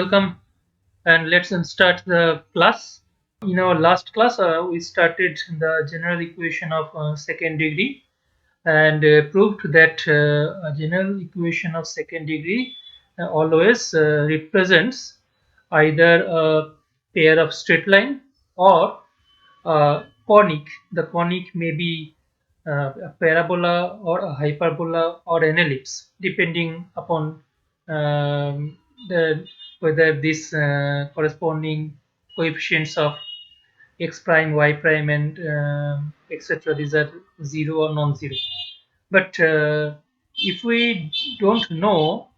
welcome and let's start the class. In our last class, we started the general equation of second degree and proved that a general equation of second degree always represents either a pair of straight line or conic. The conic may be a parabola or a hyperbola or an ellipse, depending upon um, the whether this corresponding coefficients of x prime, y prime, and etc. These are zero or non-zero. But if we don't know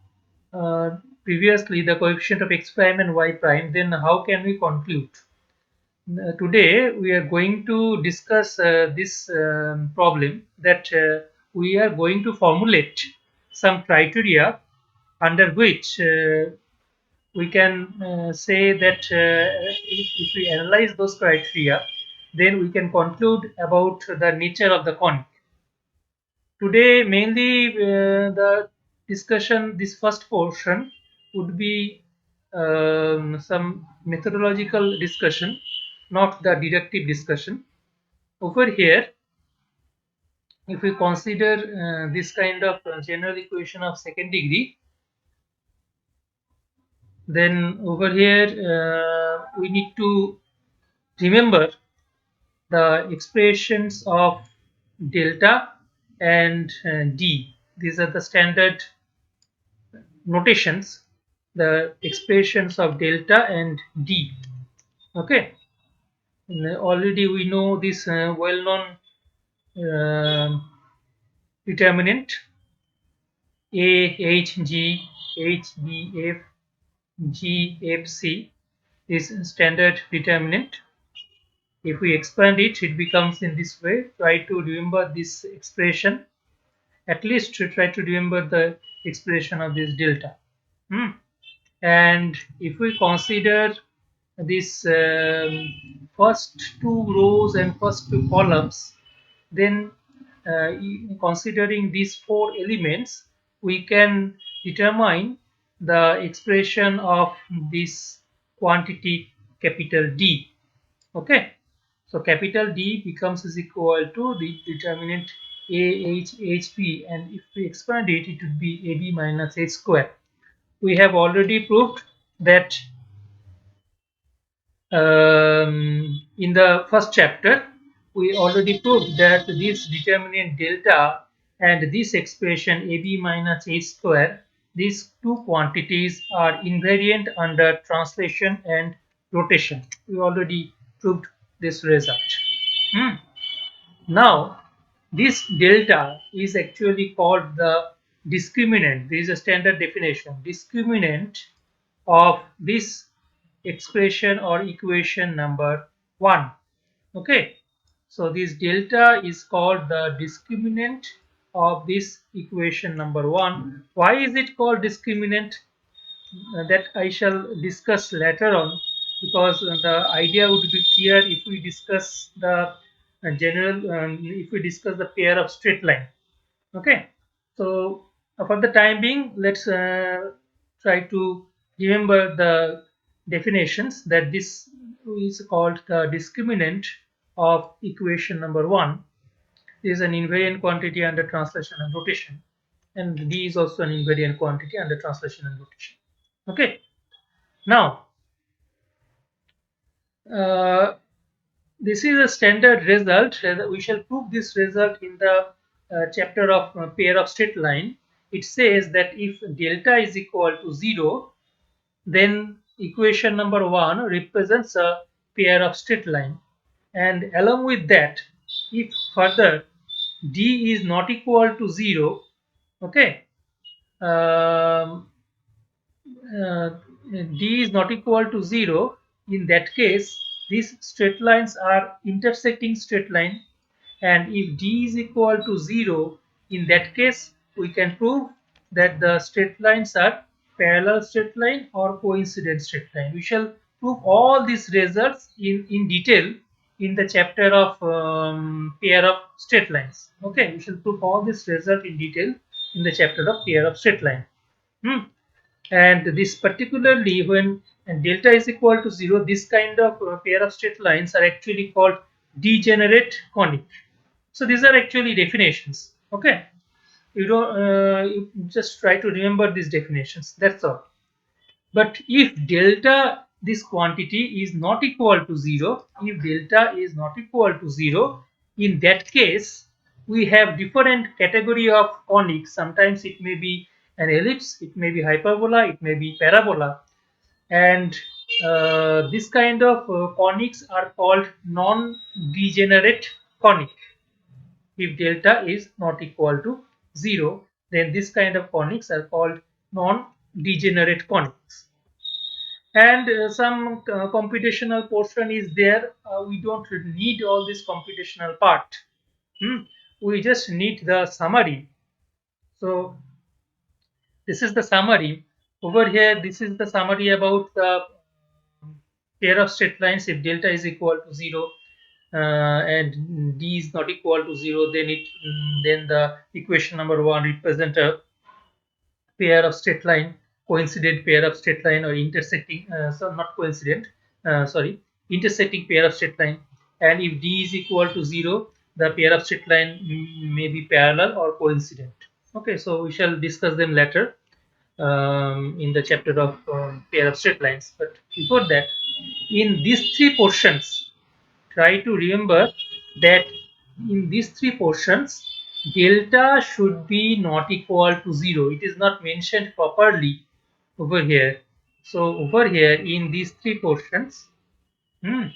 previously the coefficient of x prime and y prime, then how can we conclude? Today we are going to discuss this problem that we are going to formulate some criteria under which we can say that if we analyze those criteria, then we can conclude about the nature of the conic. Today mainly the discussion, this first portion would be some methodological discussion, not the deductive discussion. Over here, if we consider this kind of general equation of second degree, then over here we need to remember the expressions of delta and d. These are the standard notations, the expressions of delta and d. Okay, already we know this well-known determinant a h g h b f g f c is standard determinant. If we expand it, it becomes in this way. Try to remember this expression, at least to try to remember the expression of this delta. And if we consider this first two rows and first two columns, then considering these four elements, we can determine the expression of this quantity capital D. Okay, so capital D becomes is equal to the determinant AHHP, and if we expand it, it would be AB minus H square. We have already proved that in the first chapter, we already proved that this determinant delta and this expression AB minus H square, these two quantities are invariant under translation and rotation. We already proved this result. Now, this delta is actually called the discriminant. This is a standard definition. Discriminant of this expression or equation number 1. Okay, so this delta is called the discriminant of this equation number 1. Why is it called discriminant? That I shall discuss later on, because the idea would be clear if we discuss the if we discuss the pair of straight line. Okay, so for the time being, let's try to remember the definitions, that this is called the discriminant of equation number 1. Is an invariant quantity under translation and rotation, and D is also an invariant quantity under translation and rotation. Okay, now this is a standard result. We shall prove this result in the chapter of pair of straight line. It says that if delta is equal to 0, then equation number 1 represents a pair of straight line, and along with that, if further d is not equal to 0, okay, um, d is not equal to 0, in that case these straight lines are intersecting straight line, and if d is equal to 0, in that case we can prove that the straight lines are parallel straight line or coincident straight line. We shall prove all these results in detail in the chapter of pair of straight lines. Okay, we shall prove all this result in detail in the chapter of pair of straight line. And this particularly when delta is equal to 0, this kind of pair of straight lines are actually called degenerate conic. So these are actually definitions. Okay, you don't you just try to remember these definitions. That's all. But if delta, this quantity, is not equal to 0, if delta is not equal to 0, in that case, we have different category of conics. Sometimes it may be an ellipse, it may be hyperbola, it may be parabola. And this kind of conics are called non-degenerate conic. If delta is not equal to 0, then this kind of conics are called non-degenerate conics. And some computational portion is there. We don't need all this computational part. Hmm. We just need the summary. So this is the summary. Over here, this is the summary about the pair of straight lines. If delta is equal to 0 and d is not equal to 0, then then the equation number 1 represent a pair of straight line, coincident pair of straight line, or intersecting, so not coincident, sorry, intersecting pair of straight line. And if d is equal to 0, the pair of straight line may be parallel or coincident. Okay, so we shall discuss them later in the chapter of pair of straight lines. But before that, in these three portions, try to remember that in these three portions, delta should be not equal to 0. It is not mentioned properly over here. So over here in these three portions, hmm,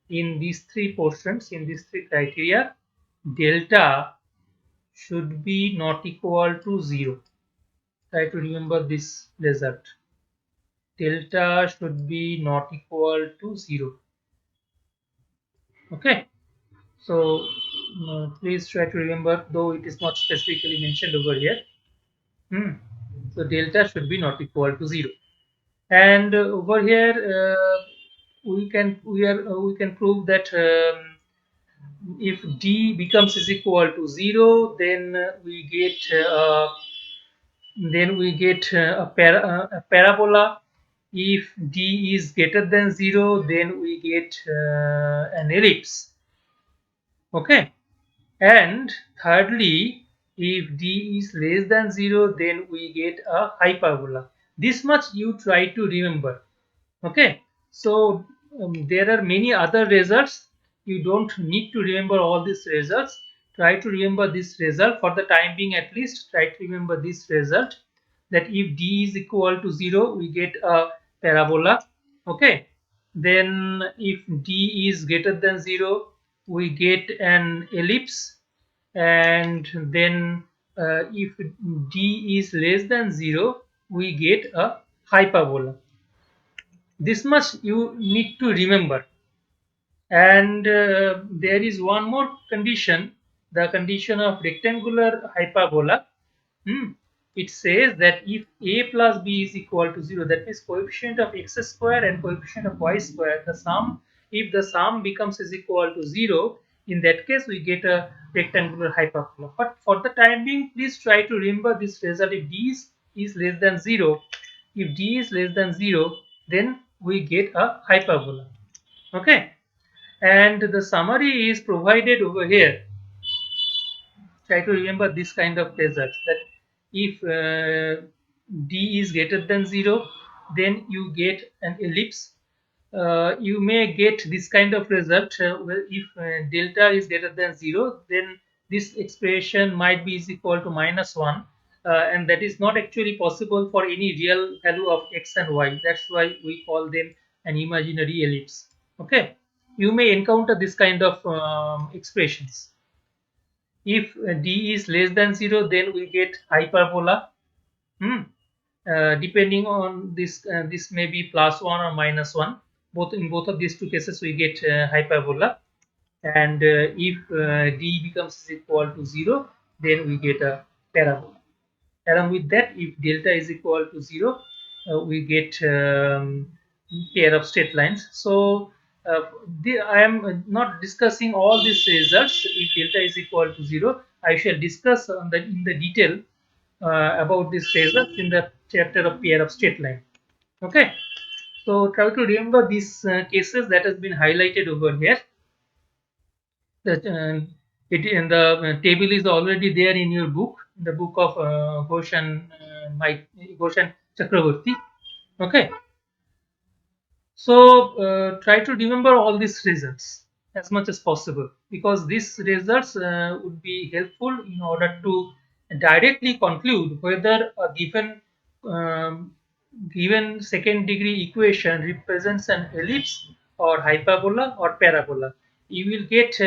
in these three criteria, delta should be not equal to 0. Try to remember this result. Delta should be not equal to 0. Okay. So please try to remember, though it is not specifically mentioned over here. Hmm. So delta should be not equal to 0. And over here we can prove that if d becomes is equal to 0, then we get a parabola. If d is greater than 0, then we get an ellipse. Okay. And thirdly, if d is less than 0, then we get a hyperbola. This much you try to remember. Okay. So there are many other results. You don't need to remember all these results. Try to remember this result for the time being, at least. Try to remember this result, that if d is equal to 0, we get a parabola. Okay. Then if d is greater than 0, we get an ellipse. And then if d is less than 0, we get a hyperbola. This much you need to remember. And there is one more condition, the condition of rectangular hyperbola. Hmm. It says that if a plus b is equal to 0, that means coefficient of x square and coefficient of y square, the sum, if the sum becomes is equal to 0, in that case we get a rectangular hyperbola. But for the time being, please try to remember this result. If d is less than 0, if d is less than 0, then we get a hyperbola. Okay. And the summary is provided over here. Try to remember this kind of results, that if d is greater than 0, then you get an ellipse. You may get this kind of result where if delta is greater than 0, then this expression might be is equal to -1, and that is not actually possible for any real value of x and y. That's why we call them an imaginary ellipse. Okay, you may encounter this kind of expressions. If d is less than 0, then we get hyperbola. Hmm. Depending on this, this may be +1 or -1. In both of these two cases, we get hyperbola. And if d becomes equal to 0, then we get a parabola. Along with that, if delta is equal to 0, we get pair of straight lines. So I am not discussing all these results. If delta is equal to 0, I shall discuss in the detail about these results in the chapter of pair of straight line. Okay, so try to remember these cases that has been highlighted over here. That it in the table is already there in your book, the book of Ghosh and Chakraborty. Okay, so try to remember all these results as much as possible, because these results would be helpful in order to directly conclude whether a um, given second degree equation represents an ellipse or hyperbola or parabola. You will get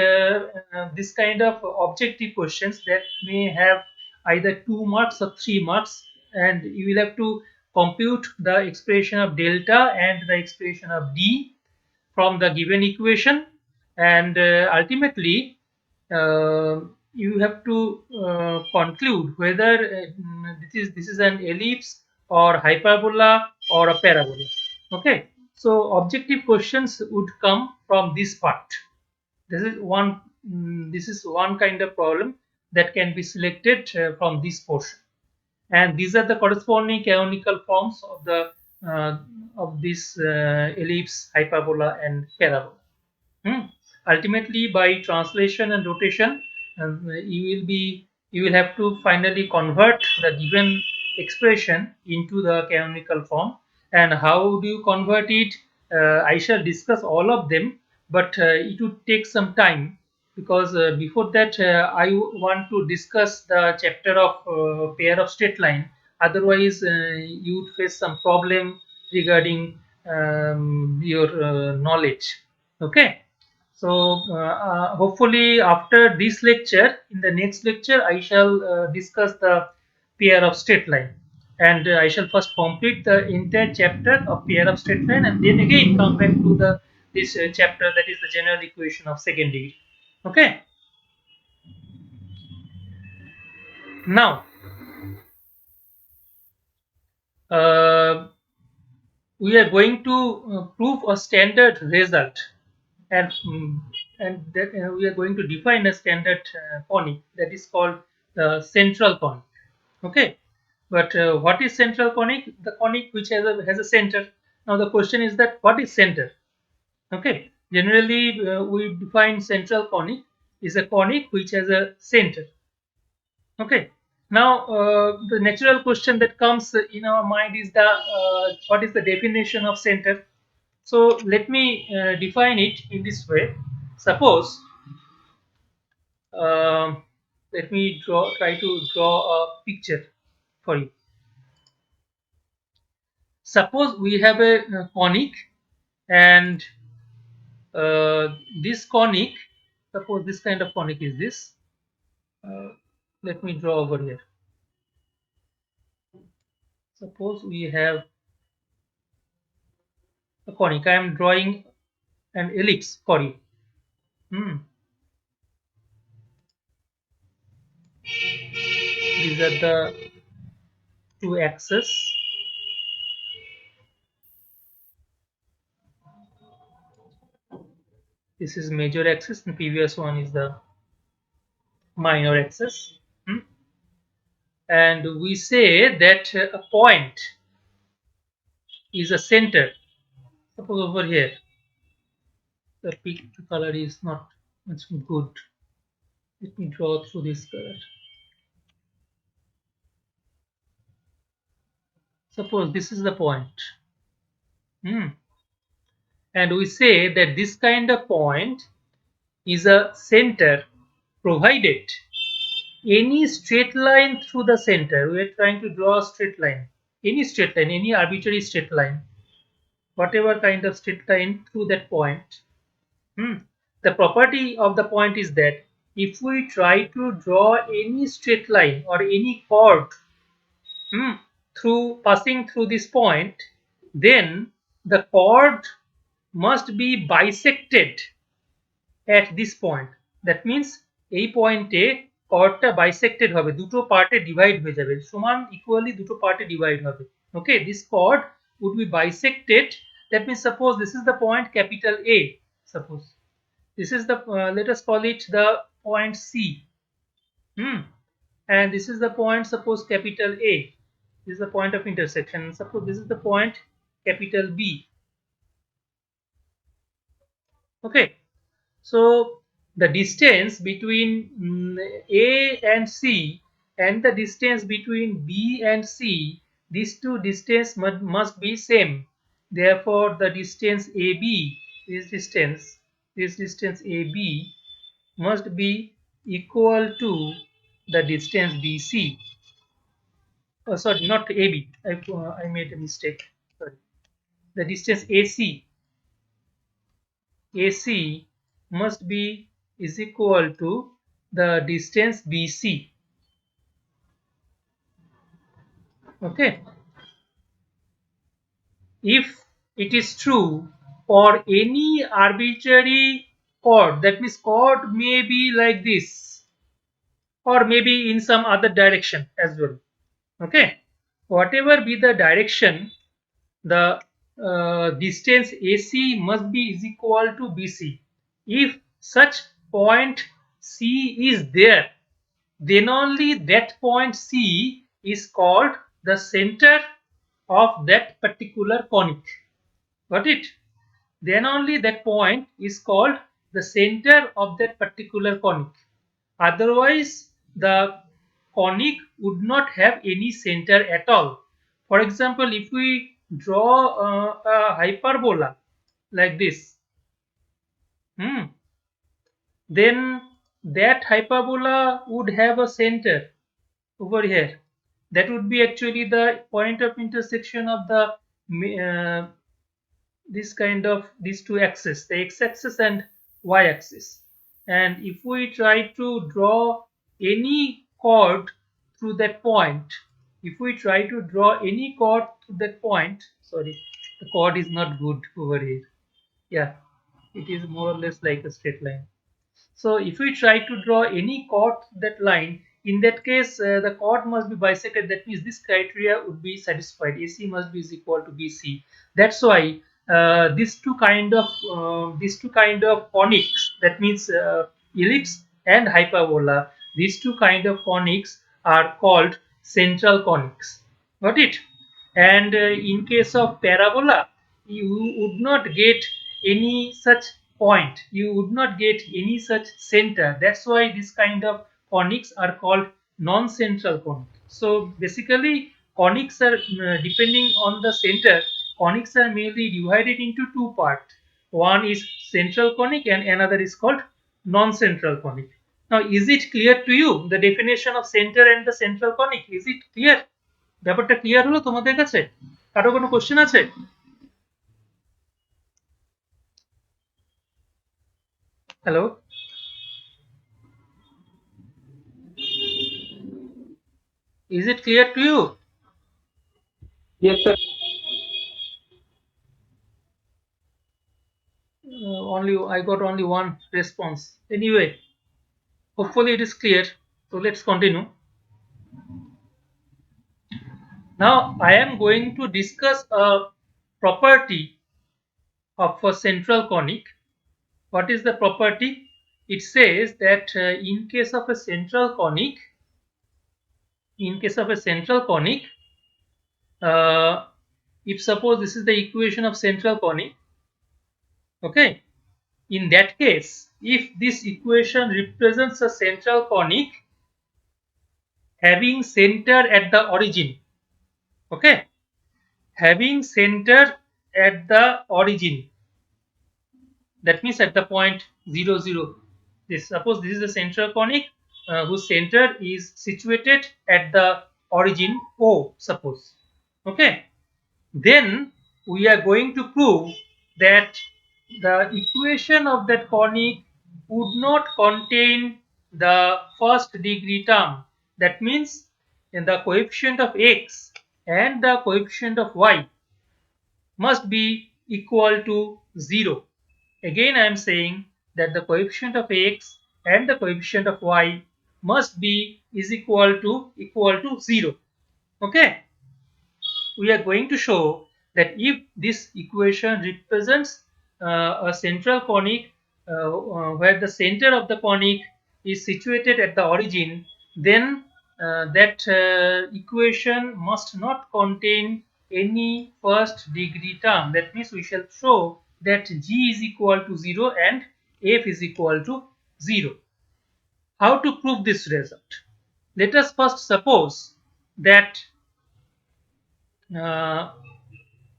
this kind of objective questions that may have either 2 marks or 3 marks, and you will have to compute the expression of delta and the expression of d from the given equation, and ultimately uh, you have to conclude whether this is an ellipse or hyperbola or a parabola. Okay, so objective questions would come from this part. This is one kind of problem that can be selected from this portion, and these are the corresponding canonical forms of the uh, of this ellipse, hyperbola, and parabola. Hmm. Ultimately, by translation and rotation, you will have to finally convert the given expression into the canonical form. And how do you convert it? I shall discuss all of them, but it would take some time, because before that I want to discuss the chapter of pair of straight line. Otherwise, you would face some problem regarding your knowledge. Okay. So hopefully after this lecture, in the next lecture, I shall discuss the pair of straight line, and I shall first complete the entire chapter of pair of straight line, and then again come back to the this chapter, that is the general equation of second degree. Okay. Now uh, we are going to prove a standard result, and that we are going to define a standard conic that is called the central conic. Okay, but what is central conic? The conic which has a center. Now the question is that what is center? Okay, generally we define central conic is a conic which has a center. Okay, now the natural question that comes in our mind is the what is the definition of center? So let me define it in this way. Suppose um, let me try to draw a picture for you. Suppose we have a conic, and this conic, suppose this kind of conic is this. Uh, Let me draw over here. Suppose we have a conic. I am drawing an ellipse for you. Hmm. These are the two axes. This is major axis, and previous one is the minor axis. Hmm. And we say that a point is a center. Suppose over here the pink color is not much good. Let me draw through this color. Suppose this is the point. Hmm. And we say that this kind of point is a center provided any straight line through the center. We are trying to draw a straight line. Any straight line, any arbitrary straight line, whatever kind of straight line through that point. Hmm. The property of the point is that if we try to draw any straight line or any chord through passing through this point, then the chord must be bisected at this point. That means এই পয়েন্টে chordটা bisected হবে, দুটো পার্টে divide হয়ে যাবে, সমান equally দুটো পার্টে ডিভাইড হবে. Okay, this chord would be bisected. That means suppose this is the point capital A. Suppose this is the let us call it the point C. Hmm. and this is the point, suppose capital A. This is the point of intersection. Suppose this is the point capital B. Okay. So the distance between A and C and the distance between B and C, these two distance must be same. Therefore, the distance AB, this distance AB must be equal to the distance BC. Oh, sorry, not AB. I made a mistake. Sorry. The distance AC must be is equal to the distance BC. Okay. If it is true for any arbitrary chord, that means chord may be like this or maybe in some other direction as well. Okay. Whatever be the direction, the distance AC must be is equal to BC. If such point C is there, then only that point C is called the center of that particular conic. Got it? Then only that point is called the center of that particular conic. Otherwise, the conic would not have any center at all. For example, if we draw a hyperbola like this, hmm, then that hyperbola would have a center over here. That would be actually the point of intersection of the this kind of these two axes, the x-axis and y-axis. And if we try to draw any chord through that point, if we try to draw any chord through that point, sorry, the chord is not good over here. Yeah, it is more or less like a straight line. So if we try to draw any chord that line, in that case the chord must be bisected. That means this criteria would be satisfied. AC must be is equal to BC. That's why these two kind of conics, that means ellipse and hyperbola, these two kind of conics are called central conics. Got it? And in case of parabola, you would not get any such point, you would not get any such center. That's why this kind of conics are called non-central conic. So basically conics are depending on the center, conics are mainly divided into two parts. One is central conic and another is called non-central conic. Now is it clear to you the definition of center and the central conic? Is it clear? ব্যাপারটা clear হলো তোমাদের কাছে? কারো কোনো question আছে? Hello, is it clear to you? Yes, sir. Only I got only one response. Anyway, hopefully it is clear. So let's continue. Now I am going to discuss a property of a central conic. What is the property? It says that in case of a central conic, uh, if suppose this is the equation of central conic, okay, in that case, if this equation represents a central conic having center at the origin, okay, having center at the origin, that means at the point 0 0. This suppose this is the central conic whose center is situated at the origin O, suppose, okay. Then we are going to prove that the equation of that conic would not contain the first degree term. That means in the coefficient of x and the coefficient of y must be equal to 0. Again I am saying that the coefficient of x and the coefficient of y must be is equal to 0. Okay. We are going to show that if this equation represents a central conic where the center of the conic is situated at the origin, then that equation must not contain any first degree term. That means we shall show that g is equal to 0 and f is equal to 0. How to prove this result? Let us first suppose that uh,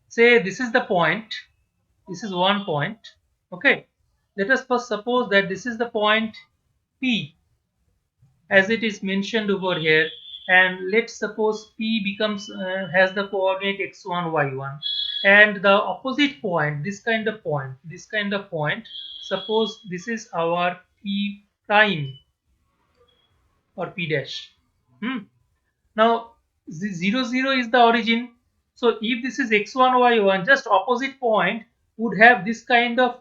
say this is the point, this is one point. Okay, let us first suppose that this is the point P as it is mentioned over here, and let's suppose P becomes has the coordinate x1 y1, and the opposite point, this kind of point, suppose this is our P prime or P dash. Now 0 0 is the origin, so if this is x1 y1, just opposite point would have this kind of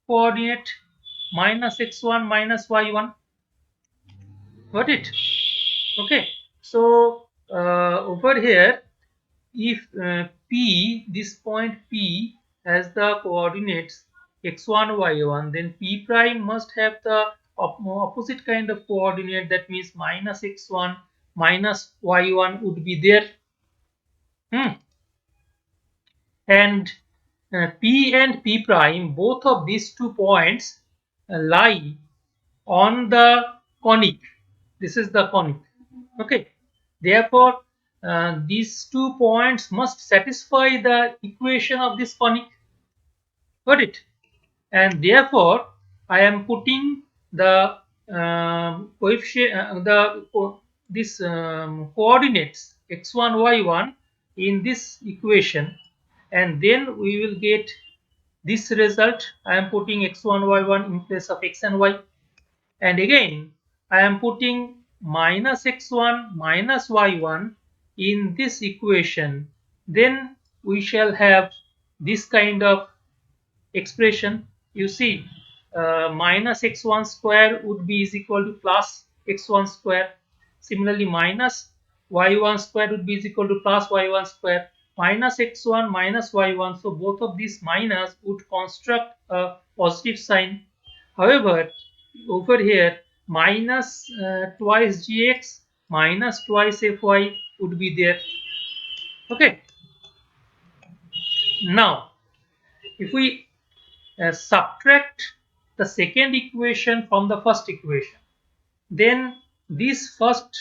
coordinate minus x1 minus y1. Got it? Okay, so over here, if P, this point P has the coordinates x1 y1, then P prime must have the opposite kind of coordinate, that means minus x1 minus y1 would be there. And P and P prime, both of these 2 points lie on the conic. This is the conic. Okay, therefore these 2 points must satisfy the equation of this conic. Got it? And therefore I am putting the coefficient this coordinates x1 y1 in this equation, and then we will get this result. I am putting x1 y1 in place of x and y, and again I am putting minus x1 minus y1 in this equation. Then we shall have this kind of expression. You see, minus x1 square would be is equal to plus x1 square. Similarly, minus y1 square would be is equal to plus y1 square, minus x1 minus y1. So both of these minus would construct a positive sign. However, over here, minus twice gx minus twice fy would be there. Okay, now if we subtract the second equation from the first equation, then these first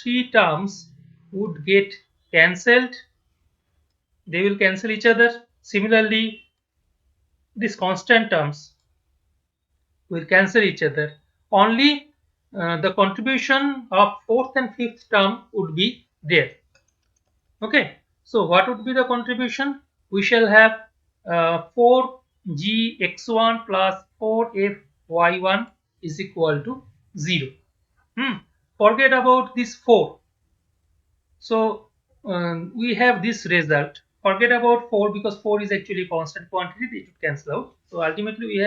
3 terms would get cancelled. They will cancel each other. Similarly, these constant terms will cancel each other. Only the contribution of fourth and fifth term would be there. Okay, so what would be the contribution? We shall have 4gx1 plus 4fy1 is equal to 0. Forget about this 4. So we have this result. Forget about 4 because 4 is actually constant quantity. It will cancel out. So ultimately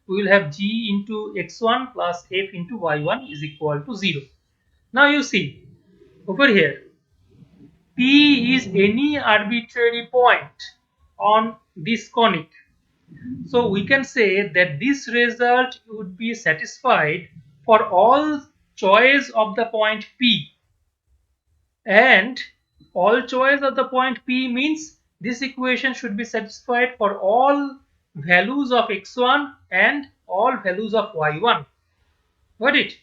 we will have g into x1 plus f into y1 is equal to 0. Now you see over here, P is any arbitrary point on this conic. So we can say that this result would be satisfied for all choice of the point P, and all choice of the point P means this equation should be satisfied for all values of x1 and all values of y1. Got it?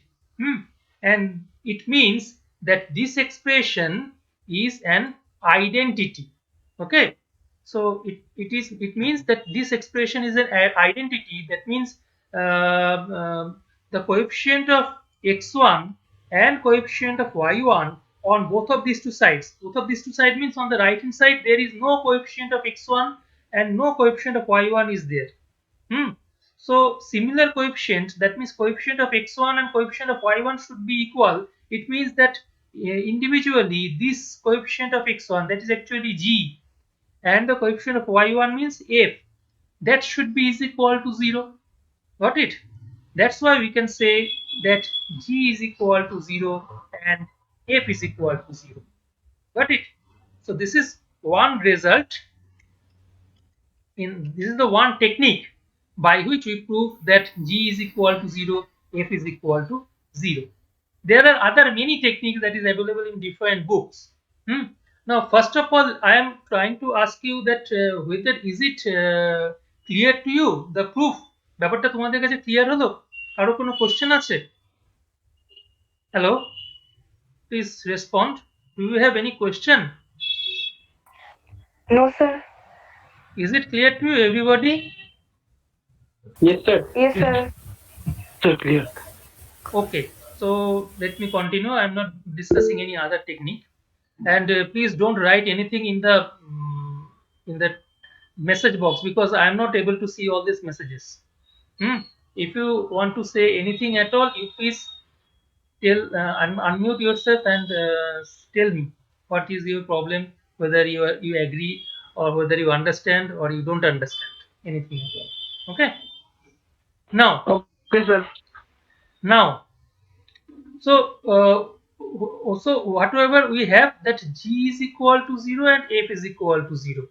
And it means that this expression is an identity. Okay, so it means that this expression is an identity. That means the coefficient of x1 and coefficient of y1 on both of these 2 sides. Both of these 2 sides means on the right hand side there is no coefficient of x1 and no coefficient of y1 is there. So similar coefficient, that means coefficient of x1 and coefficient of y1 should be equal. It means that individually this coefficient of x1, that is actually g, and the coefficient of y1 means f, that should be is equal to 0. Got it? That's why we can say that g is equal to 0 and f is equal to 0. Got it? So this is one result. This is the one technique by which we prove that g is equal to 0, f is equal to 0. There are other many techniques that is available in different books. Hmm. Now, first of all, I am trying to ask you that whether is it clear to you the proof? ব্যাপারটা তোমাদের কাছে clear হলো? কারো কোনো question আছে? Hello, please respond. Do you have any question? No, sir. Is it clear to you, everybody? Yes, sir. Yes, sir. Sir, clear. Okay, so let me continue. I'm not discussing any other technique, and please don't write anything in the message box because I am not able to see all these messages. Hmm. If you want to say anything at all, you please tell unmute yourself and tell me what is your problem, whether you agree or whether you understand or you don't understand anything at all. Okay. Now, Okay, sir. now So, so whatever we have that g is equal to 0 and f is equal to 0.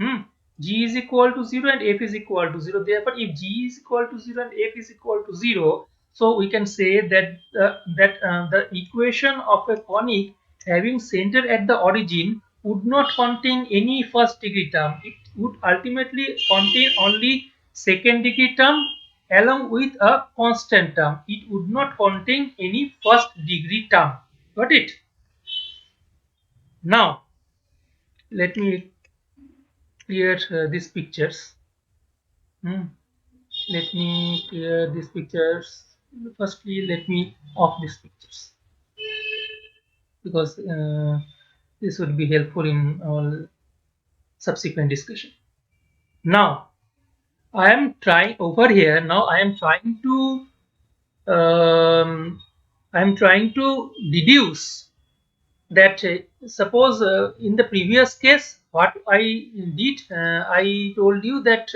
Hmm. G is equal to 0 and f is equal to 0. Therefore, if g is equal to 0 and f is equal to 0, so we can say that the equation of a conic having center at the origin would not contain any first degree term. It would ultimately contain only second degree term along with a constant term. It would not contain any first degree term. Got it? Now, let me clear these pictures. Hmm. Let me clear these pictures. Firstly, let me off these pictures because this would be helpful in all subsequent discussion. Now, I am trying over here. Now, um, I am trying to deduce that suppose in the previous case what I did, I told you that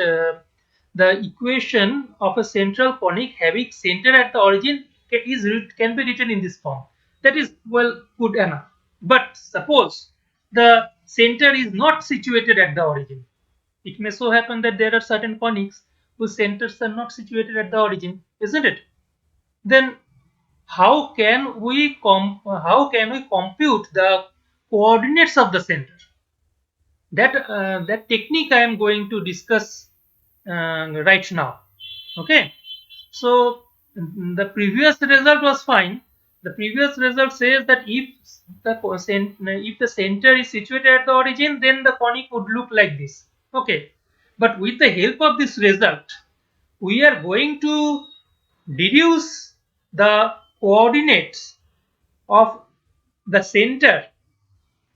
the equation of a central conic having center at the origin can be written in this form. That is well good enough. But suppose the center is not situated at the origin. It may so happen that there are certain conics whose centers are not situated at the origin, isn't it? Then how can we compute the coordinates of the center? That technique I am going to discuss right now. Okay, so the previous result was fine. The previous result says that if the center is situated at the origin, then the conic would look like this. Okay, but with the help of this result, we are going to deduce the coordinates of the center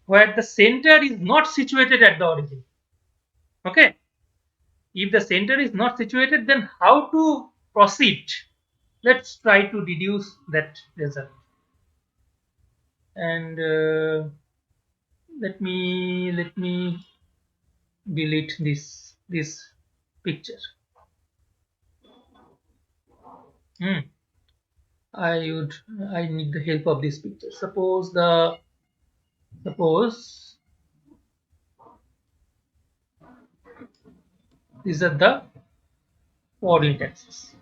where the center is not situated at the origin. Okay, if the center is not situated, then how to proceed? Let's try to deduce that result. And let me delete this picture. Hmm. I need the help of this picture. Suppose these are the coordinate axis.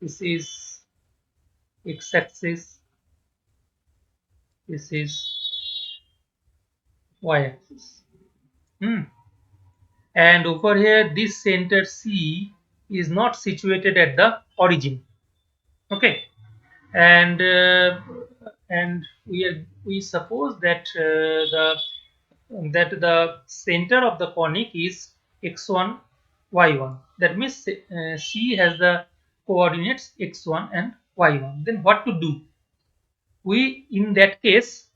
This is x-axis. This is y-axis. And over here, this center C is not situated at the origin. Okay, and we suppose that the center of the conic is x1, y1. That means C has the coordinates x1 and y1. Then what to do? We in that case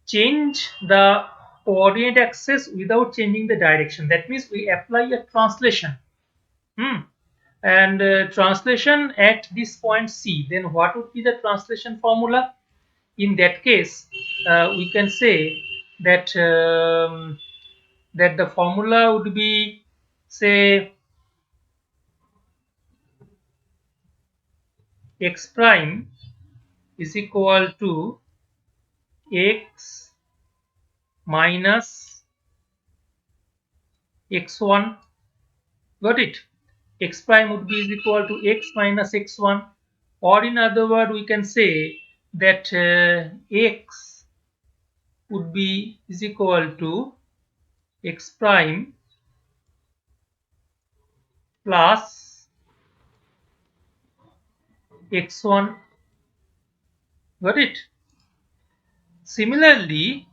change the coordinate axis without changing the direction. That means we apply a translation. And translation at this point C. Then what would be the translation formula? In that case, we can say that that the formula would be, say, x prime is equal to x minus x1. Got it? X prime would be is equal to x minus x1. Or in other word, we can say that x would be is equal to x prime plus x1. Got it? Similarly,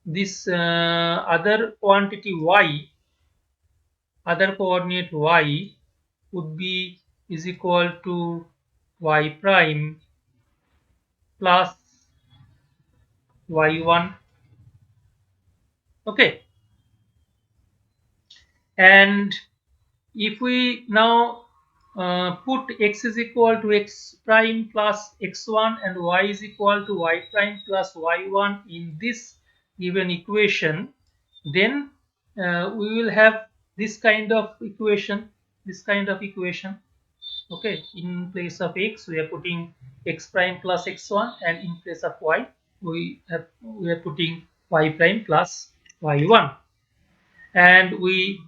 this other quantity y, other coordinate y would be is equal to y prime plus y1. Okay, and if we now put x is equal to x prime plus x1 and y is equal to y prime plus y1 in this given equation, then we will have this kind of equation, okay. In place of x we are putting x prime plus x1, and in place of y we are putting y prime plus y1, and we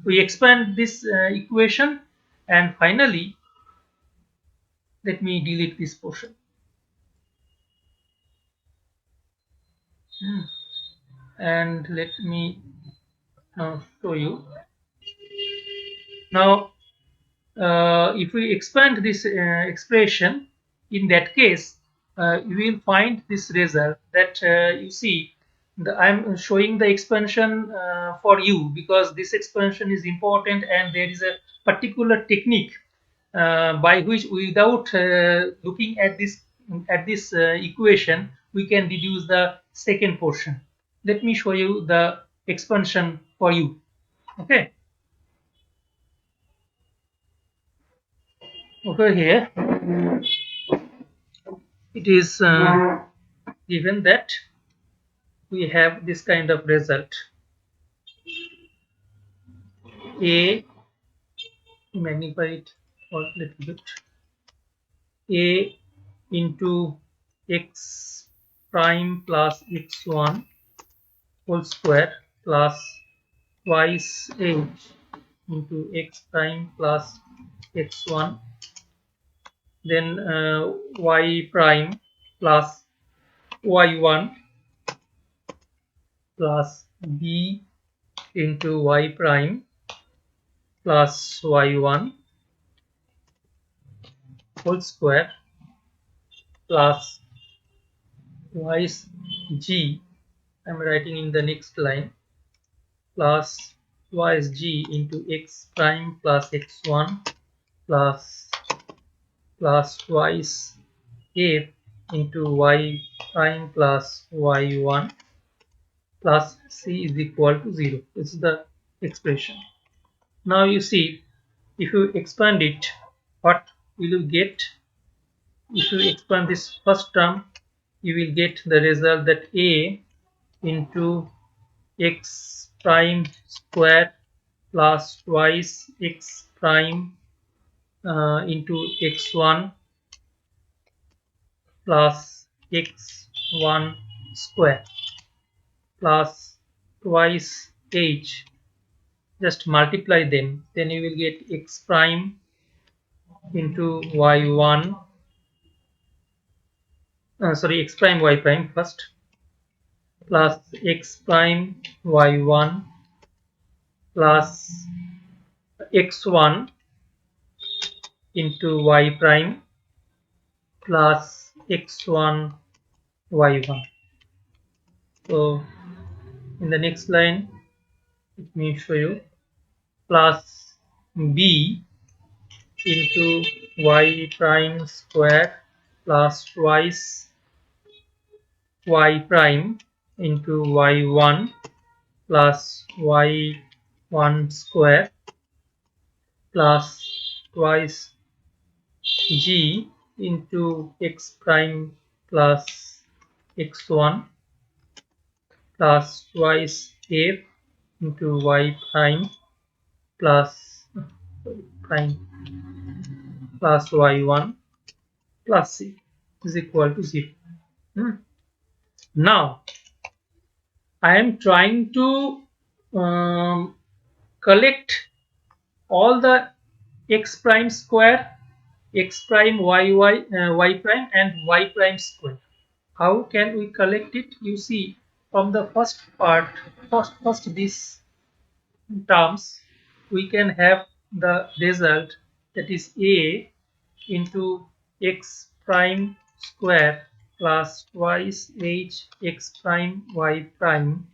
expand this equation, and finally let me delete this portion. And let me now show you. Now if we expand this expression, in that case you will find this result that you see, I'm showing the expansion for you because this expansion is important, and there is a particular technique by which, without looking at this equation, we can deduce the second portion. Let me show you the expansion for you. Okay, over here it is given that we have this kind of result: a, magnify it for a little bit, a into x prime plus x1 whole square plus twice h into x prime plus x1, then y prime plus y1 plus b into y prime plus y1 whole square plus twice g, I'm writing in the next line, plus twice g into x prime plus x1 plus twice f into y prime plus y1 plus c is equal to 0. This is the expression. Now you see, if you expand it, what will you get? If you expand this first term, you will get the result that a into x prime square plus twice x prime into x1 plus x1 square plus twice h, just multiply them, then you will get x prime into y1, sorry, x prime y prime first, plus x prime y1 plus x1 into y prime plus x1 y1. So in the next line, let me show you, plus b into y prime square plus twice y prime into y1 plus y1 square plus twice g into x prime plus x1 plus twice f into y prime plus prime plus y1 plus c is equal to 0. Now I am trying to collect all the x prime square, x prime y prime and y prime square. How can we collect it? You see, from the first part, first this terms, we can have the result, that is a into x prime square plus twice h x prime y prime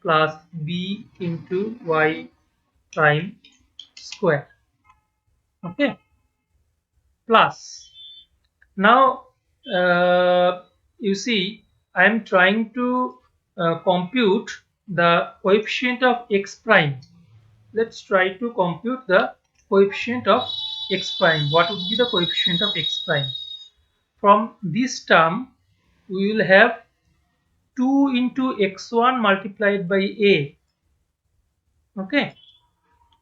plus b into y prime square. Okay, plus now you see, I am trying to compute the coefficient of x prime. Let's try to compute the coefficient of x prime. What would be the coefficient of x prime? From this term, we will have 2 into x1 multiplied by a. Okay,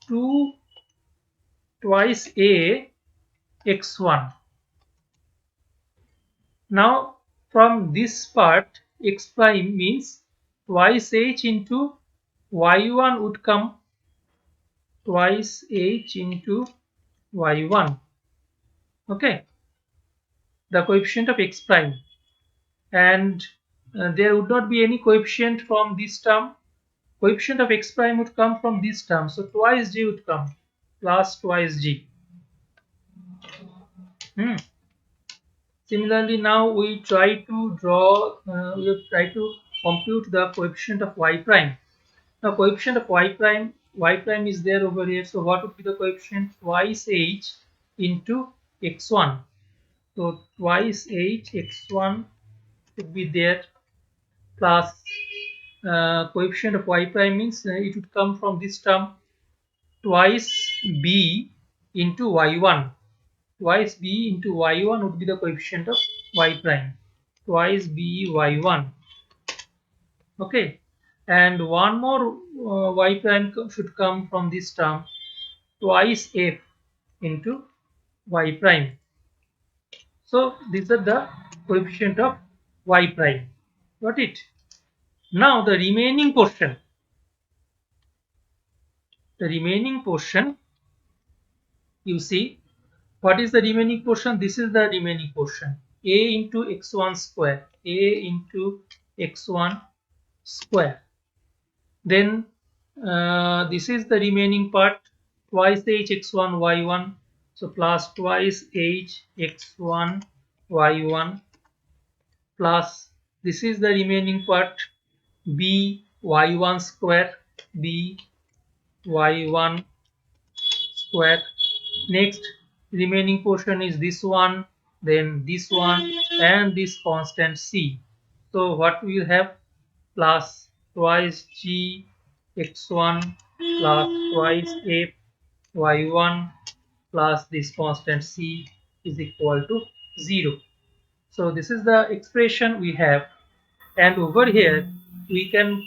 2 twice a x1. Now, from this part, x prime means twice h into y1 would come twice h into y1. Okay, the coefficient of x prime. And there would not be any coefficient from this term. Coefficient of x prime would come from this term, so twice g would come, plus twice g. Similarly, now we try to compute the coefficient of y prime. Now coefficient of y prime is there over here, so what would be the coefficient? Twice h into x1. So twice h x1 should be there, plus coefficient of y prime means it would come from this term, twice b into y1. Twice b into y1 would be the coefficient of y prime. Twice b y1. Okay, and one more y prime should come from this term, twice f into y prime. So these are the coefficient of y prime. Got it? Now the remaining portion. The remaining portion, you see, what is the remaining portion? This is the remaining portion. A into x1 square. A into x1 square. Then this is the remaining part, twice h x1 y1. So plus twice h x1 y1 plus this is the remaining part, b y1 square, b y1 square. Next remaining portion is this one, then this one, and this constant c. So what we will have? Plus twice g x1 plus twice f y1 plus this constant c is equal to 0. So this is the expression we have, and over here we can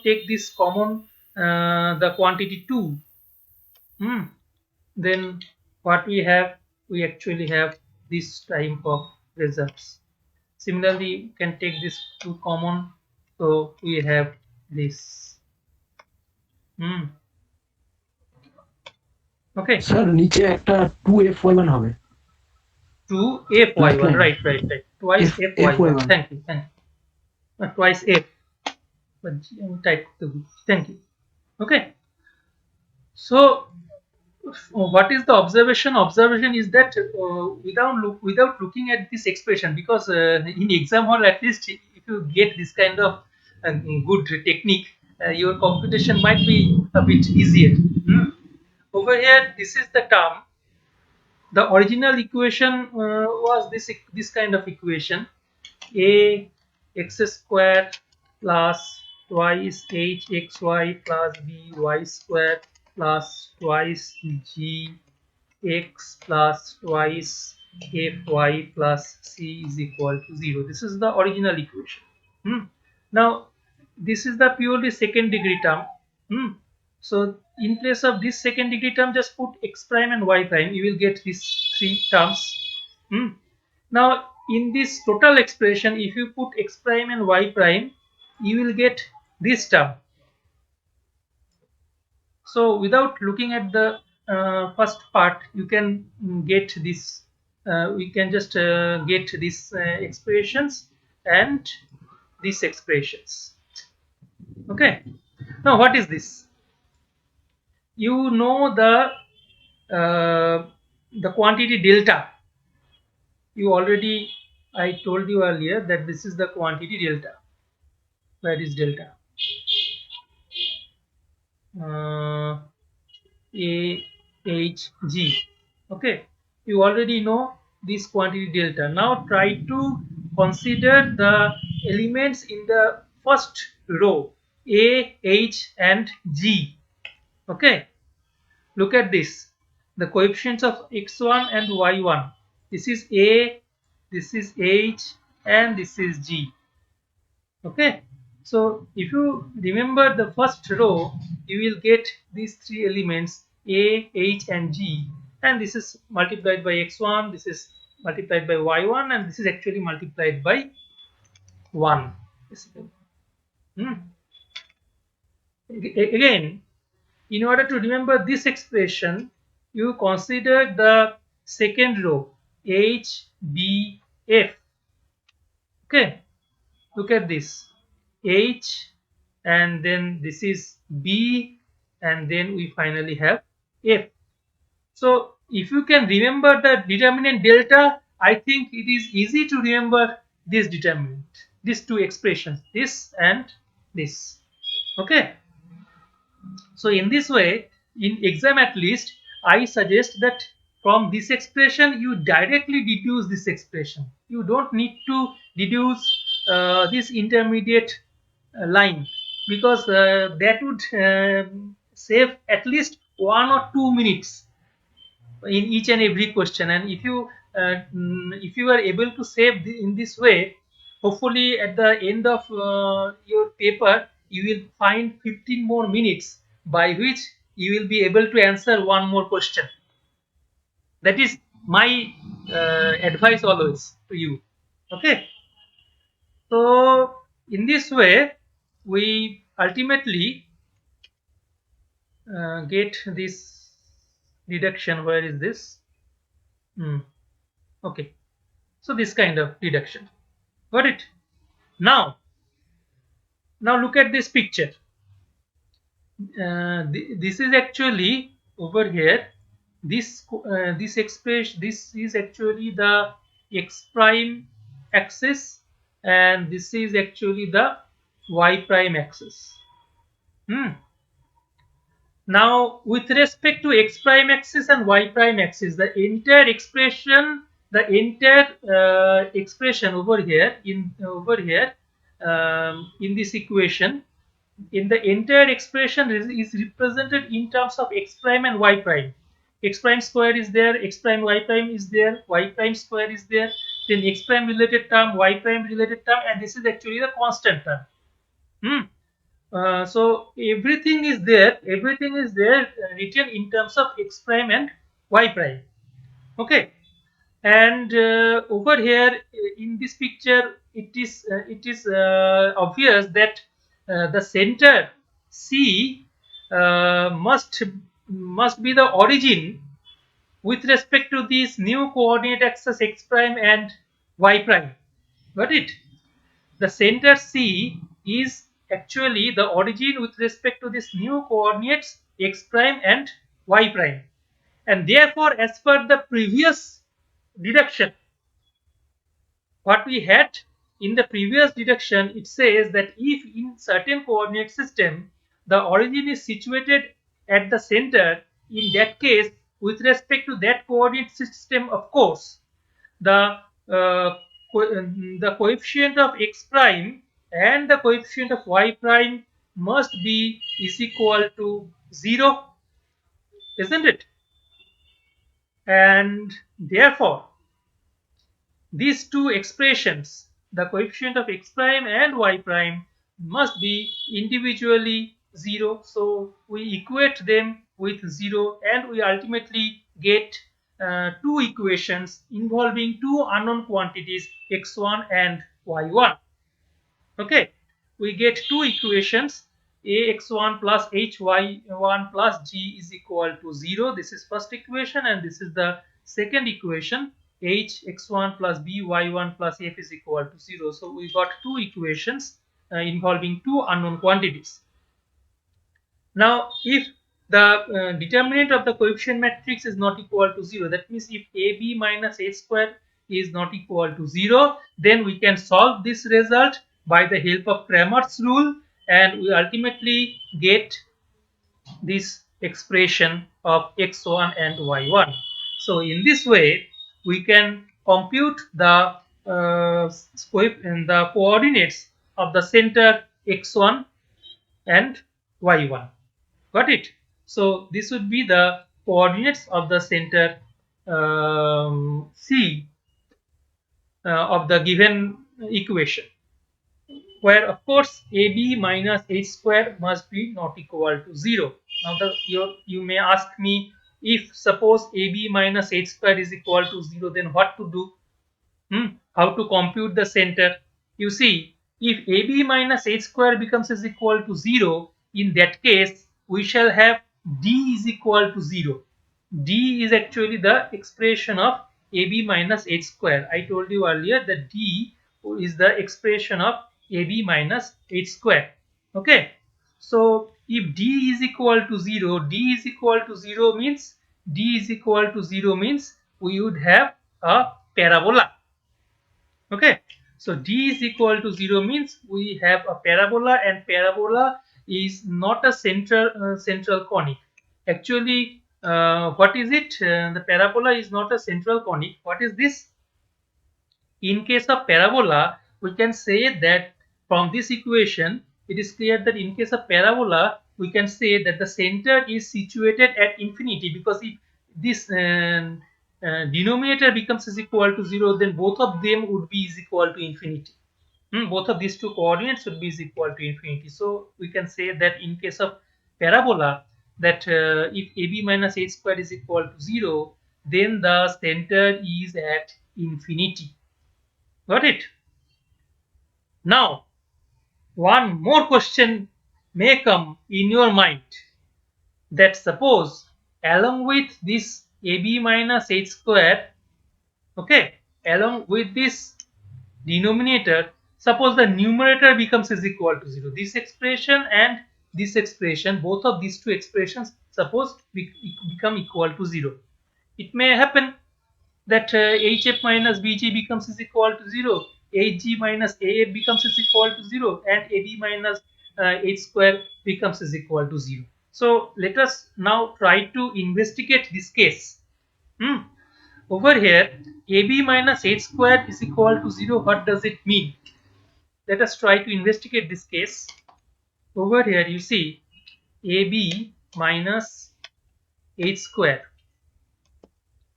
take this common, the quantity 2. Then what we have? We actually have this type of results. Similarly, you can take this 2 common, so we have this. Okay, sir নিচে একটা 2FY1 হবে 2 fy1, last right, right, right, twice fy1. FY1 Thank you, twice f, but type to be. Thank you. Okay, so what is the observation? Observation is that without looking at this expression, because in exam hall, at least if you get this kind of good technique, your computation might be a bit easier. Over here, this is the term. The original equation was this kind of equation: a x square plus twice h xy plus b y square plus twice g x plus twice fy plus c is equal to 0. This is the original equation. Now this is the purely second degree term. So in place of this second degree term, just put x prime and y prime. You will get these three terms. Now in this total expression, if you put x prime and y prime, you will get this term. So without looking at the first part, you can get this we can just get these expressions and these expressions. Okay. Now what is this? You know the quantity delta. You already, I told you earlier that this is the quantity delta. Where is delta? Uh, A H G. Okay, you already know this quantity delta. Now try to consider the elements in the first row A, H, and G. Okay, look at this. The coefficients of x1 and y1. This is A, this is H, and this is G. Okay, so if you remember the first row, you will get these three elements A, H, and G, and this is multiplied by x1, this is multiplied by y1, and this is actually multiplied by 1. Hmm. Again, in order to remember this expression, you consider the second row H, B, F. Okay, look at this H, and then this is B, and then we finally have F. So if you can remember the determinant delta, I think it is easy to remember this determinant, these two expressions, this and this. Okay, so in this way, in exam at least, I suggest that from this expression you directly deduce this expression. You don't need to deduce this intermediate line, because that would save at least 1 or 2 minutes in each and every question. And if you are able to save in this way, hopefully at the end of your paper you will find 15 more minutes by which you will be able to answer one more question. That is my advice always to you. Okay, so in this way we ultimately get this deduction. Where is this? Okay, so this kind of deduction. Got it? Now, now look at this picture. This is actually over here. This expression. This is actually the x prime axis, and this is actually the y prime axis. Hmm. Now, with respect to x prime axis and y prime axis, the entire expression over here in this equation, in the entire expression is represented in terms of x prime and y prime. X prime square is there, x prime y prime is there, y prime square is there, then x prime related term, y prime related term, and this is actually the constant term. Hmm. So everything is there written in terms of x prime and y prime. Okay, and over here in this picture it is obvious that the center C must be the origin with respect to this new coordinate axis x prime and y prime. Got it? The center C is actually the origin with respect to this new coordinates x prime and y prime, and therefore as per the previous deduction what we had in the previous deduction, it says that if in certain coordinate system the origin is situated at the center, in that case with respect to that coordinate system, of course the the coefficient of x prime and the coefficient of y prime must be is equal to 0, isn't it? And therefore these two expressions, the coefficient of x prime and y prime, must be individually 0. So we equate them with 0, and we ultimately get two equations involving two unknown quantities x1 and y1. Okay, we get two equations ax1 plus hy1 plus g is equal to 0. This is first equation, and this is the second equation h x1 plus b y1 plus f is equal to 0. So we got two equations involving two unknown quantities. Now, if the determinant of the coefficient matrix is not equal to 0, that means if AB minus H square is not equal to 0, then we can solve this result by the help of Cramer's rule, and we ultimately get this expression of x1 and y1. So in this way, we can compute the coordinates of the center x1 and y1. Got it? So this would be the coordinates of the center C of the given equation, where of course AB minus H square must be not equal to 0. Now you may ask me, if suppose AB minus H square is equal to 0, then what to do? How to compute the center? You see, if AB minus H square becomes is equal to 0, in that case, we shall have D is equal to 0. D is actually the expression of AB minus H square. I told you earlier that D is the expression of AB minus H square. Okay. So, if D is equal to 0, D is equal to 0 means, D is equal to 0 means we would have a parabola. Okay, so D is equal to 0 means we have a parabola, and parabola is not a central conic. Actually, what is it? The parabola is not a central conic. What is this? In case of parabola, we can say that from this equation, it is clear that in case of parabola, we can say that the center is situated at infinity, because if this denominator becomes is equal to 0, then both of them would be is equal to infinity. Both of these two coordinates would be is equal to infinity. So we can say that in case of parabola, that if AB minus H square is equal to 0, then the center is at infinity. Got it? Now, one more question may come in your mind, that suppose along with this AB minus H square, okay, along with this denominator, suppose the numerator becomes is equal to 0. This expression and this expression, both of these two expressions, suppose become equal to 0. It may happen that HF minus BG becomes is equal to 0, HG minus AF becomes is equal to 0, and AB minus H square becomes is equal to 0. So let us now try to investigate this case. Over here, AB minus H square is equal to 0. What does it mean? Let us try to investigate this case. Over here, you see AB minus H square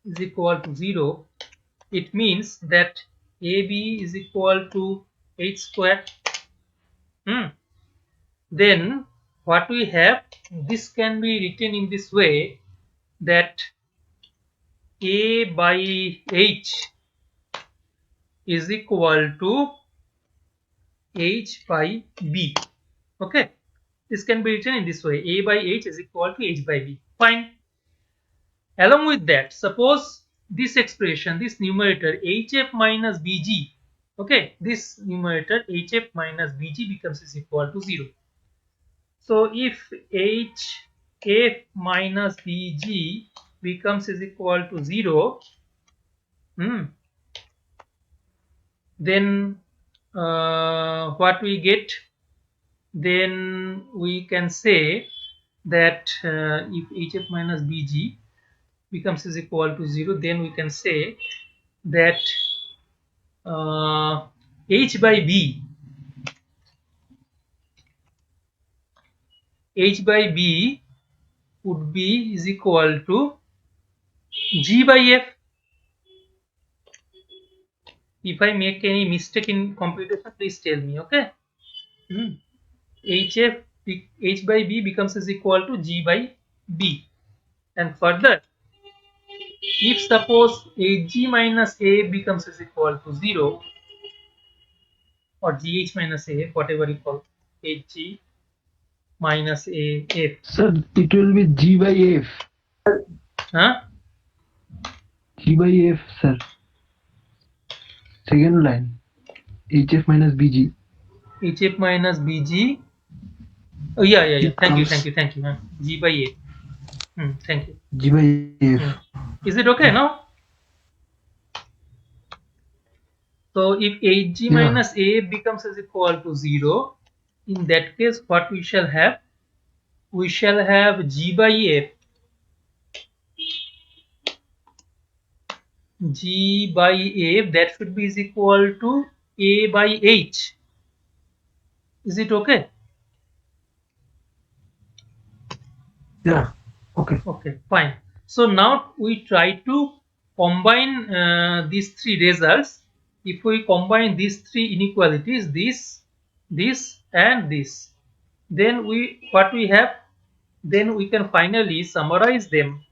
is equal to 0. It means that AB is equal to H square. Then what we have, this can be written in this way, that A by H is equal to H by B. Okay, this can be written in this way, A by H is equal to H by B. Fine. Along with that, suppose this expression, this numerator HF minus BG, okay, this numerator HF minus BG becomes is equal to 0. So if HF minus BG becomes is equal to 0, then what we get, then we can say that if HF minus BG becomes is equal to 0, then we can say that H by B would be is equal to G by F. If I make any mistake in computation, please tell me. Okay. HF H by B becomes is equal to G by B, and further, if suppose Hg minus A becomes is equal to 0, or Gh minus A, whatever you call Hg minus A F. Sir, it will be G by F. Huh? G by F, sir. Second line, HF minus BG. HF minus BG. Oh yeah. It Thank you, comes G by A. Thank you. G by F. Is it okay now? So if HG Yeah, minus A becomes is equal to 0, in that case what we shall have? We shall have G by F. G by F, that should be is equal to A by H. Is it okay? yeah. Okay. Okay, fine. So now we try to combine these three results. If we combine these three inequalities, this, and this, then we have, then we can finally summarize them,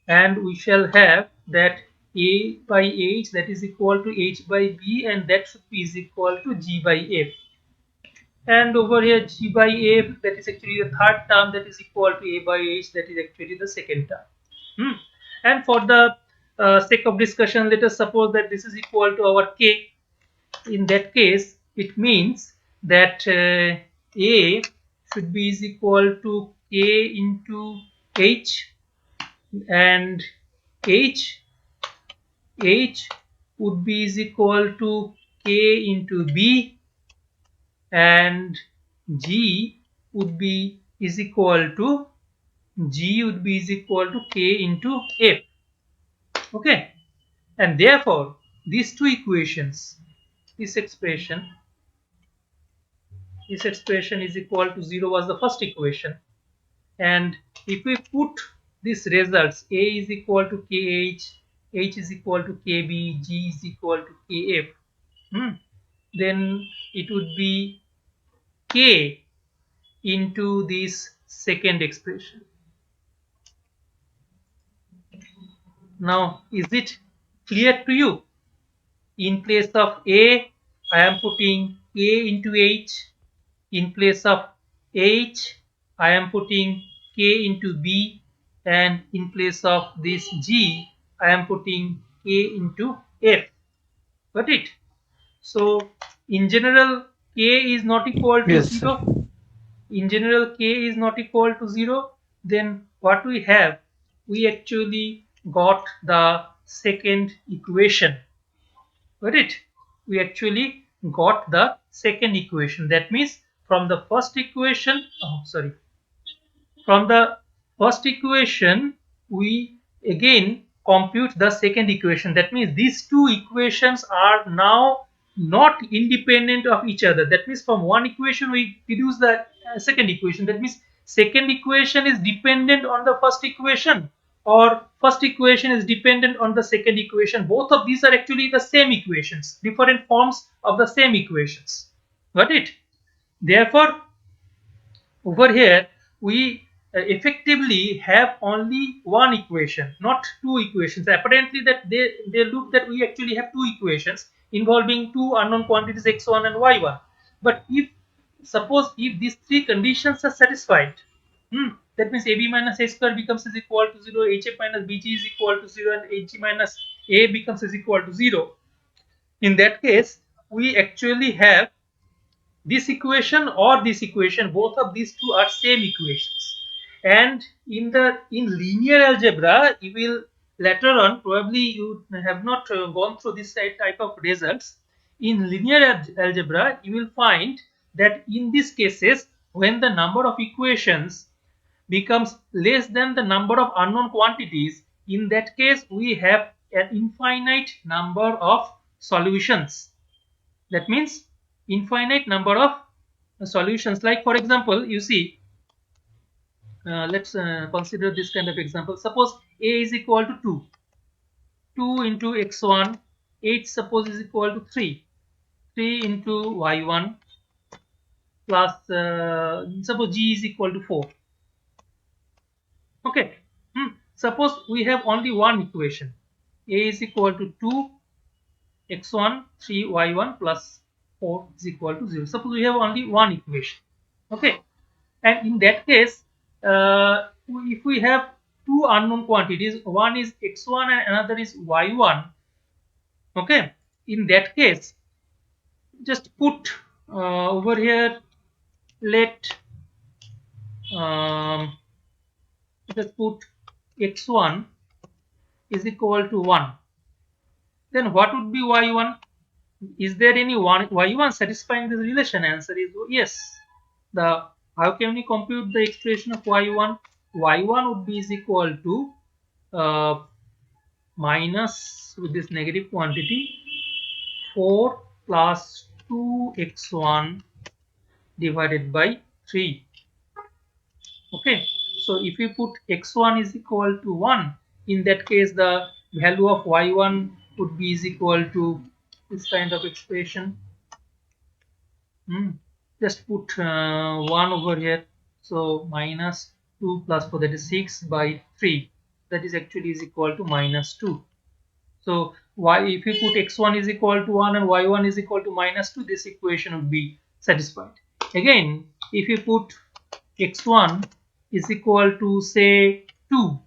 and we shall have that A by H, that is equal to H by B, and that should be is equal to G by F. And over here G by F, that is actually the third term, that is equal to A by H, that is actually the second term. And for the sake of discussion, let us suppose that this is equal to our K. In that case, it means that A should be is equal to K into H, and H H would be is equal to K into B, and G would be is equal to K into F. Okay, and therefore these two equations, this expression is equal to 0 was the first equation, and if we put these results, A is equal to KH, H is equal to KB, G is equal to KF, then it would be K into this second expression. Now is it clear to you? In place of A, I am putting K into H. In place of H, I am putting K into B, and in place of this G, I am putting K into F. Got it? So in general, K is not equal to Yes, sir. 0. In general, K is not equal to 0. Then what we have? We actually got the second equation. Got it? We actually got the second equation. That means from the first equation, from the first equation, we again compute the second equation. That means these two equations are now not independent of each other. That means from one equation we deduce the second equation. That means second equation is dependent on the first equation, or first equation is dependent on the second equation. Both of these are actually the same equations, different forms of the same equations. Got it? Therefore, over here we effectively have only one equation, not two equations. Apparently that they look that we actually have two equations involving two unknown quantities x1 and y1. But if suppose if these three conditions are satisfied, that means ab minus a square becomes is equal to 0, hf minus bg is equal to 0, and hg minus a becomes is equal to 0. In that case, we actually have this equation or this equation, both of these two are same equations. And in linear algebra, you will later on, probably you have not gone through this type of results. In linear algebra, you will find that in these cases, when the number of equations becomes less than the number of unknown quantities, in that case we have an infinite number of solutions. That means infinite number of solutions. Like for example, you see, let's consider this kind of example. Suppose a is equal to 2, 2 into x1, 8 suppose is equal to 3, 3 into y1 plus suppose g is equal to 4. Okay. Suppose we have only one equation. A is equal to 2 x1 3 y1 plus 4 is equal to 0. Suppose we have only one equation. Okay, and in that case, if we have two unknown quantities, one is x1 and another is y1. Okay, in that case, just put over here, let um, just put x1 is equal to 1. Then what would be y1? Is there any y1 satisfying this relation? Answer is yes. The How can we compute the expression of y1? Y1 would be is equal to uh, minus with this negative quantity 4 plus 2x1 divided by 3. Okay, so if you put x1 is equal to 1, in that case the value of y1 would be is equal to this kind of expression. Just put 1 over here, so minus 2 plus 4, that is 6 by 3, that is actually is equal to minus 2. So y, if you put x1 is equal to 1 and y1 is equal to minus 2, this equation would be satisfied. Again, if you put x1 is equal to say 2,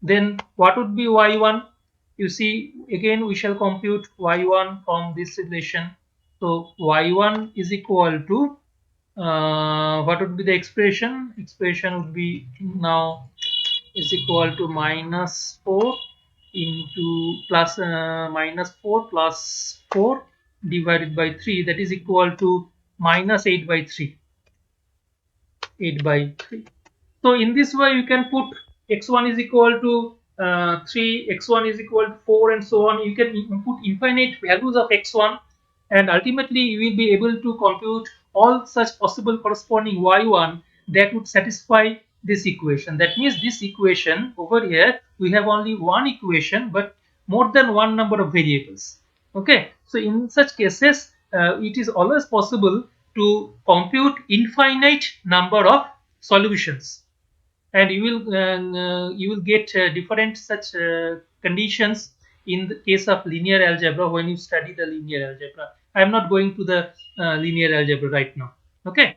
then what would be y1? You see, again we shall compute y1 from this relation. So y1 is equal to what would be the expression? Expression would be now is equal to minus 4 into plus minus 4 plus 4 divided by 3, that is equal to minus 8 by 3. 8 by 3. So in this way you can put x1 is equal to 3, x1 is equal to 4 and so on. You can input infinite values of x1 and ultimately you will be able to compute all such possible corresponding y1 that would satisfy this equation. That means this equation over here we have only one equation but more than one number of variables. Okay, so in such cases it is always possible to compute infinite number of solutions and you will get different such conditions in the case of linear algebra when you study the linear algebra. I am not going to the linear algebra right now. Okay,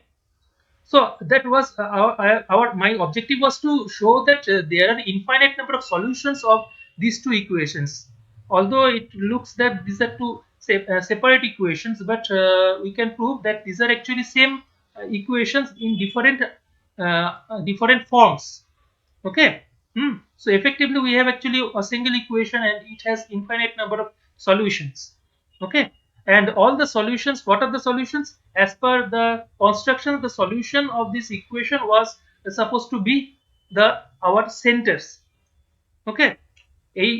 so that was our my objective was to show that there are infinite number of solutions of these two equations. Although it looks that these are two separate equations, but we can prove that these are actually same equations in different forms. Okay. So effectively we have actually a single equation and it has infinite number of solutions. Okay, and all the solutions, what are the solutions? As per the construction, the solution of this equation was supposed to be the our centers. Okay, এই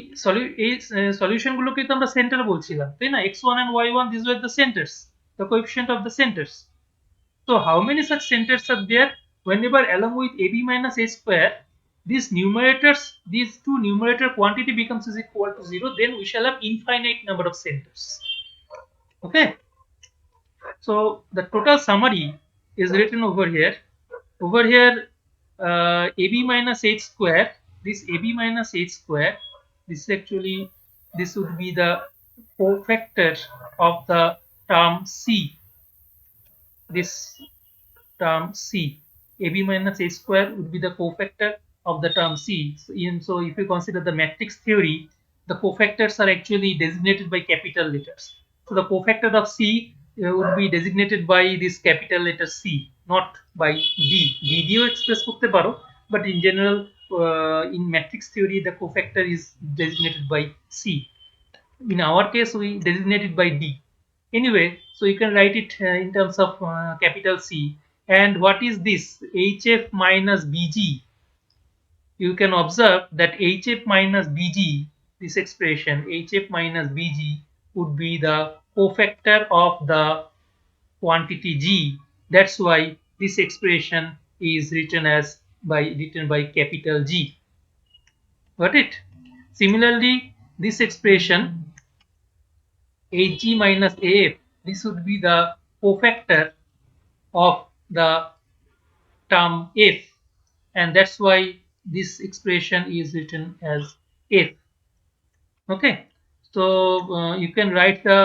solution গুলোকে তো আমরা centre বলছিলাম তাই না, x1 and y1, these were the centers, the coefficient of the centers. So how many such centers are there? Whenever along with ab minus a square, these numerators, these two numerator quantity becomes is equal to 0, then we shall have infinite number of centers. Okay, so the total summary is written over here. Over here, ab minus h square. This ab minus h square. This is actually, this would be the cofactor of the term c. This term c. ab minus h square would be the cofactor of the term c. So if you consider the matrix theory, the cofactors are actually designated by capital letters. So the cofactor of c would be designated by this capital letter c, not by d. d দিয়েও express করতে পারো, but in general in matrix theory the cofactor is designated by c. In our case we designate it by d. Anyway, so you can write it in terms of capital C. And what is this hf minus bg? You can observe that hf minus bg, this expression hf minus bg would be the cofactor of the quantity g. That's why this expression is written by capital G. Got it? Similarly, this expression hg minus af, this would be the cofactor of the term f, and that's why this expression is written as f. Okay, so you can write the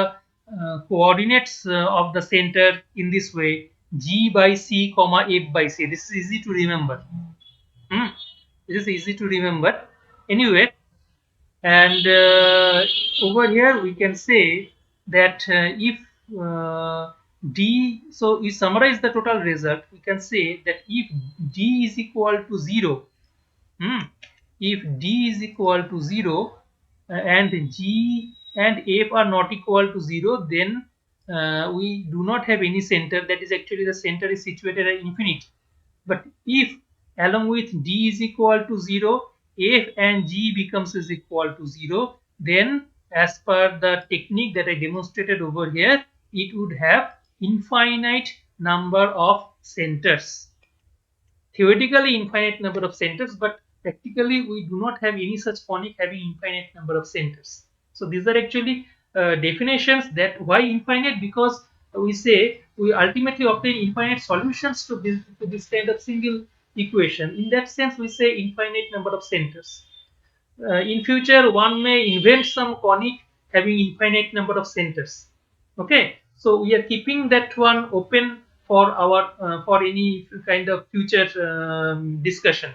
coordinates of the center in this way: g by c comma f by c. This is easy to remember. Hmm. This is easy to remember. Anyway, and over here we can say that if d, so we summarize the total result, we can say that if d is equal to 0, hmm, if d is equal to 0 and g and f are not equal to 0, then we do not have any center. That is actually the center is situated at infinity. But if along with d is equal to 0, f and g becomes is equal to 0, then as per the technique that I demonstrated over here, it would have infinite number of centers. Theoretically infinite number of centers, but practically we do not have any such conic having infinite number of centers. So these are actually definitions that why infinite, because we say we ultimately obtain infinite solutions to this kind of single equation. In that sense, we say infinite number of centers. In future, one may invent some conic having infinite number of centers. Okay, so we are keeping that one open for our for any kind of future discussion.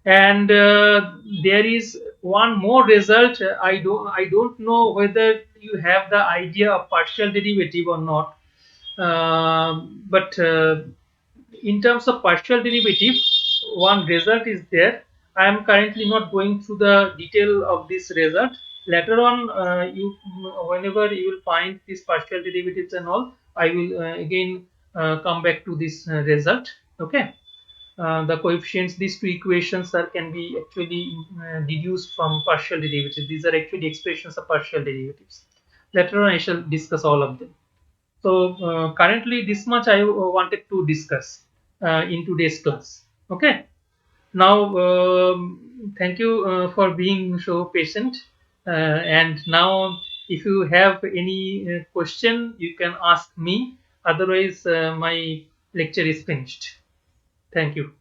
And there is one more result. I don't know whether you have the idea of partial derivative or not. But in terms of partial derivative, one result is there. I am currently not going through the detail of this result. Later on, whenever you will find these partial derivatives and all, I will again come back to this result. Okay. The coefficients, these two equations are can be actually deduced from partial derivatives. These are actually expressions of partial derivatives. Later on, I shall discuss all of them. So currently, this much I wanted to discuss in today's class. Okay. Now, thank you for being so patient. And now, if you have any question, you can ask me. Otherwise, my lecture is finished. Thank you.